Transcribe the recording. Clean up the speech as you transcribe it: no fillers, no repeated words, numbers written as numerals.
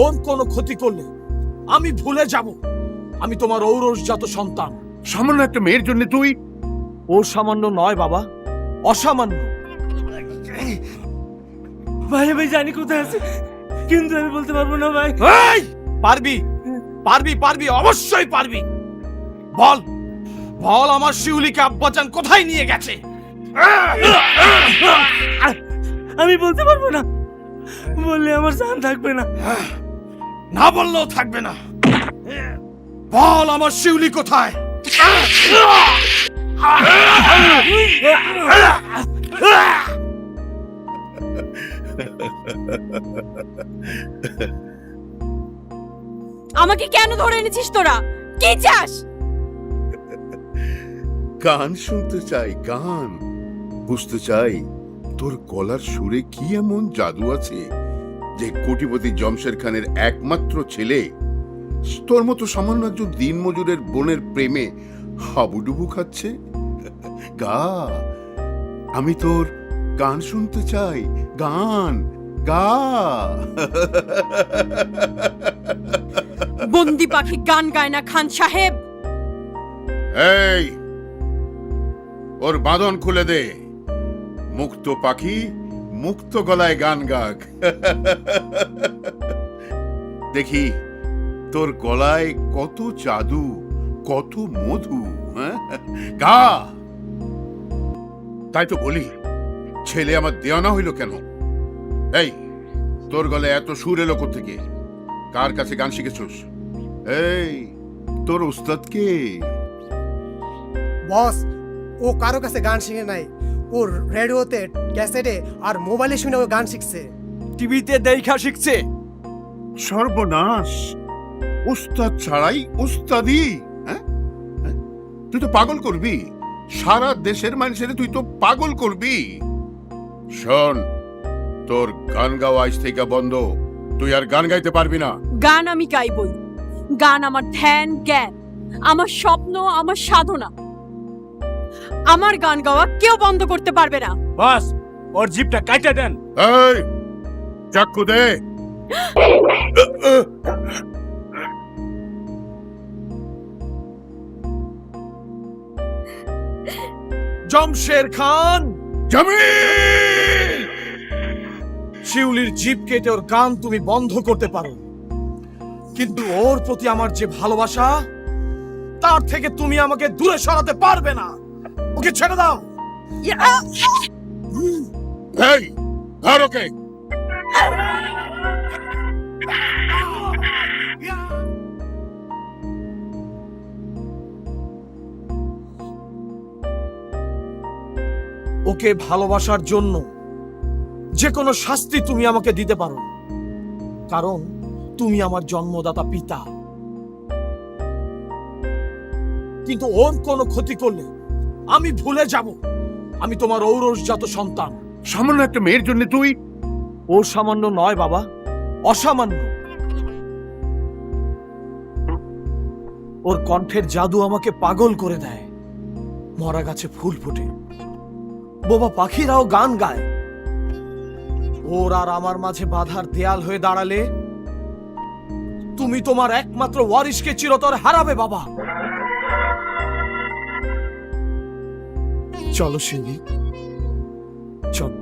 ওর কোনো ক্ষতি করলে আমি ভুলে যাব আমি তোমার ঔরসজাত সন্তান। সামান্য একটা মেয়ের জন্য তুই? ও সামান্য নয় বাবা, অসামান্য। ভাই আমি জানি কোথায় আছে, কিন্তু আমি বলতে পারবো না ভাই। এই, পারবি পারবি পারবি, অবশ্যই পারবি। বল বল আমার শিউলিকে আব্বাজান কোথায় নিয়ে গেছে? আমি বলতে পারবো না, বললে আমার জান থাকবে না। না বললেও থাকবে না। বল আমার শিউলি কোথায়? আমাকে কেন ধরে এনেছিস তোরা? কি চাস? গান শুনতে চাই, গান বুঝতে চাই তোর গলার সুরে কি এমন জাদু আছে যে কোটিপতি জমশের খানের একমাত্র ছেলে তোর মতো সামান্য একজন দিনমজুরের বোনের প্রেমে হাবুডুবু খাচ্ছে। গা, আমি তোর গান শুনতে চাই, গান গা। বন্দি পাখি গান গায় না খান সাহেব। এই, ওর বাঁধন খুলে দে। মুক্ত পাখি মুক্ত গলায় গান গাক। দেখি তোর গলায় কত জাদু, কত মধু। গা। তাই তো বলি, ছেলে আমার দেওয়ানা হইল কেন? এই, তোর গলায় এত সুর এলো কোত্থেকে? কার কাছে গান শিখেছস? এই, তোর উস্তাদ কে? বস, ও কারো কাছে গান শিখে নাই। ওর রেডিওতে, ক্যাসেটে আর মোবাইলে শুনে ও গান শিখছে। টিভিতে দেখা শিখছে। সর্বনাশ! উস্তাদ ছাড়াই উস্তাদি? হ্যাঁ, তুই তো পাগল করবি সারা দেশের মানুষের, তুই তো পাগল করবি। শোন, তোর গান গাওয়া আজ থেকে বন্ধ। তুই আর গান গাইতে পারবি না। গান আমি গাইবই। গান আমার ধ্যান, জ্ঞান, আমার স্বপ্ন, আমার সাধনা। আমার গান গাওয়া কেউ বন্ধ করতে পারবে না। বস, ওর জিপটা কাটা দেন। এই, চাকু দে। জমশের খান, জামিল! শিউলির জিভ কেটে ওর গান তুমি বন্ধ করতে পারো, কিন্তু ওর প্রতি আমার যে ভালোবাসা, তার থেকে তুমি আমাকে দূরে সরাতে পারবে না। ওকে ছেড়ে দাও। এই, ধর ওকে। ওকে ভালোবাসার জন্য যে কোনো শাস্তি তুমি আমাকে দিতে পারো, কারণ তুমি আমার জন্মদাতা পিতা। কিন্তু ওর কোনো ক্ষতি করলে আমি ভুলে যাব আমি তোমার ঔরসজাত সন্তান। সামান্য একটা মেয়ের জন্য তুই? ও সামান্য নয় বাবা, অসামান্য। ওর কণ্ঠের জাদু আমাকে পাগল করে দেয়। মরা গাছে ফুল ফোটে, বোবা পাখিরাও গান গায়। ওর আর আমার মাঝে বাধার দেয়াল হয়ে দাঁড়ালে তুমি তোমার একমাত্র ওয়ারিশকে চিরতর হারাবে বাবা। চলো শিউলি, চলো।